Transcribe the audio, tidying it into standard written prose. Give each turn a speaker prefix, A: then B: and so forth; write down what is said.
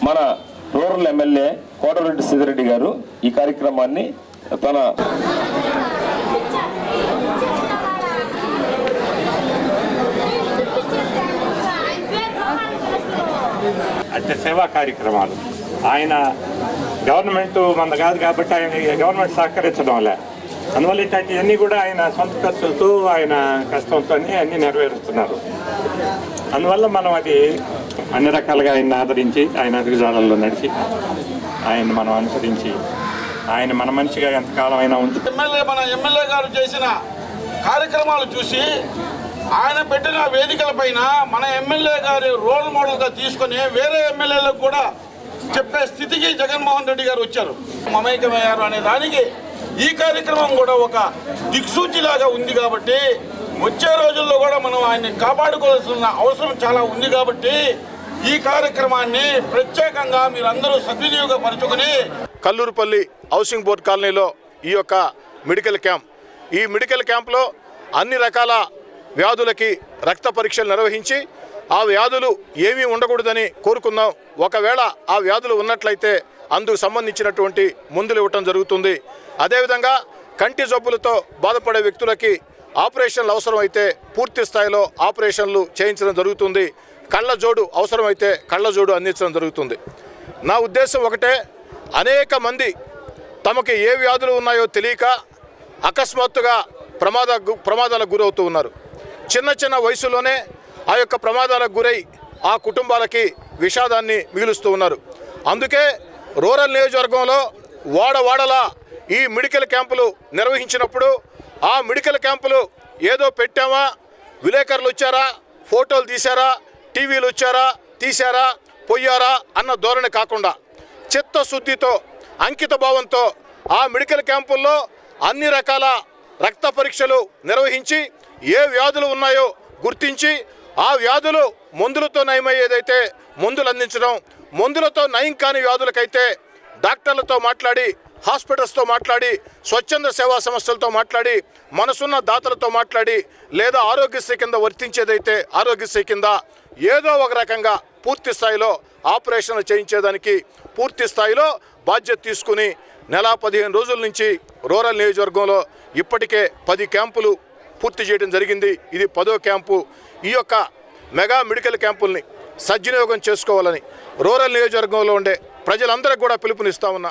A: మన rural MLA Kota Reddy Sitareddy గారు ఈ కార్యక్రమాన్ని తన
B: అంటే సేవా కార్యక్రమాలు ఆయన గవర్నమెంట్ మన కాదు కాబట్టి ఆయన గవర్నమెంట్ సహకరించడం లే అందువల్ల ఇట్లాంటివన్నీ కూడా ఆయన సొంత ఖర్చులతో ఆయన కష్టంతో అన్నీ నెరవేరుస్తున్నారు. అందువల్ల మనం అది అన్ని రకాలుగా ఆయన ఆదరించి ఆయన అడుగుజాడల్లో నడిచి ఆయన మనం అనుసరించి ఆయన మన మనిషిగా ఎంతకాలం అయినా ఉంది.
C: మన ఎమ్మెల్యే గారు చేసిన కార్యక్రమాలు చూసి ఆయన పెట్టిన వేదికల పైన మన ఎమ్మెల్యే గారి రోల్ మోడల్గా తీసుకొని వేరే ఎమ్మెల్యేలకు కూడా చెప్పే స్థితికి జగన్మోహన్ రెడ్డి గారు వచ్చారు, మమేకమయ్యారు అనే దానికి ఈ కార్యక్రమం కూడా ఒక దిక్సూచిలాగా ఉంది. కాబట్టి వచ్చే రోజుల్లో కూడా మనం ఆయన్ని కాపాడుకోవాల్సిన అవసరం చాలా ఉంది. కాబట్టి ఈ కార్యక్రమాన్ని ప్రత్యేకంగా మీరందరూ సద్వినియోగపరచుకుని
D: కల్లూరుపల్లి హౌసింగ్ బోర్డ్ కాలనీలో ఈ యొక్క మెడికల్ క్యాంప్, ఈ మెడికల్ క్యాంప్లో అన్ని రకాల వ్యాధులకి రక్త పరీక్షలు నిర్వహించి ఆ వ్యాధులు ఏమీ ఉండకూడదని కోరుకుందాం. ఒకవేళ ఆ వ్యాధులు ఉన్నట్లయితే అందుకు సంబంధించినటువంటి మందులు ఇవ్వటం జరుగుతుంది. అదేవిధంగా కంటి జబ్బులతో బాధపడే వ్యక్తులకి ఆపరేషన్లు అవసరమైతే పూర్తి స్థాయిలో ఆపరేషన్లు చేయించడం జరుగుతుంది. కళ్ళజోడు అవసరమైతే కళ్ళజోడు అందించడం జరుగుతుంది. నా ఉద్దేశం ఒకటే, అనేక మంది తమకి ఏ వ్యాధులు ఉన్నాయో తెలియక అకస్మాత్తుగా ప్రమాదాలకు గురవుతూ ఉన్నారు. చిన్న చిన్న వయసులోనే ఆ యొక్క ప్రమాదాలకు గురై ఆ కుటుంబాలకి విషాదాన్ని మిగులుస్తూ ఉన్నారు. అందుకే రూరల్ నియోజకవర్గంలో వాడవాడలా ఈ మెడికల్ క్యాంపులు నిర్వహించినప్పుడు ఆ మెడికల్ క్యాంపులు ఏదో పెట్టామా, విలేకరులు వచ్చారా, ఫోటోలు తీశారా, టీవీలు వచ్చారా, తీశారా, పోయారా అన్న ధోరణి కాకుండా చిత్తశుద్ధితో అంకిత భావంతో ఆ మెడికల్ క్యాంపుల్లో అన్ని రకాల రక్త పరీక్షలు నిర్వహించి ఏ వ్యాధులు ఉన్నాయో గుర్తించి ఆ వ్యాధులు మందులతో నయమయ్యేదైతే మందులు అందించడం, మందులతో నయం కాని వ్యాధులకైతే డాక్టర్లతో మాట్లాడి, హాస్పిటల్స్తో మాట్లాడి, స్వచ్ఛంద సేవా సంస్థలతో మాట్లాడి, మనసున్న దాతలతో మాట్లాడి, లేదా ఆరోగ్యశ్రీ కింద వర్తించేదైతే ఆరోగ్యశ్రీ కింద ఏదో ఒక రకంగా పూర్తి స్థాయిలో ఆపరేషన్లు చేయించేదానికి పూర్తి స్థాయిలో బాధ్యత తీసుకుని నెల 15 రోజుల నుంచి రూరల్ నియోజకవర్గంలో ఇప్పటికే 10 క్యాంపులు పూర్తి చేయడం జరిగింది. ఇది 10వ క్యాంపు. ఈ యొక్క మెగా మెడికల్ క్యాంపుల్ని సద్వినియోగం చేసుకోవాలని రూరల్ నియోజకవర్గంలో ఉండే ప్రజలందరికీ కూడా పిలుపునిస్తా ఉన్నా.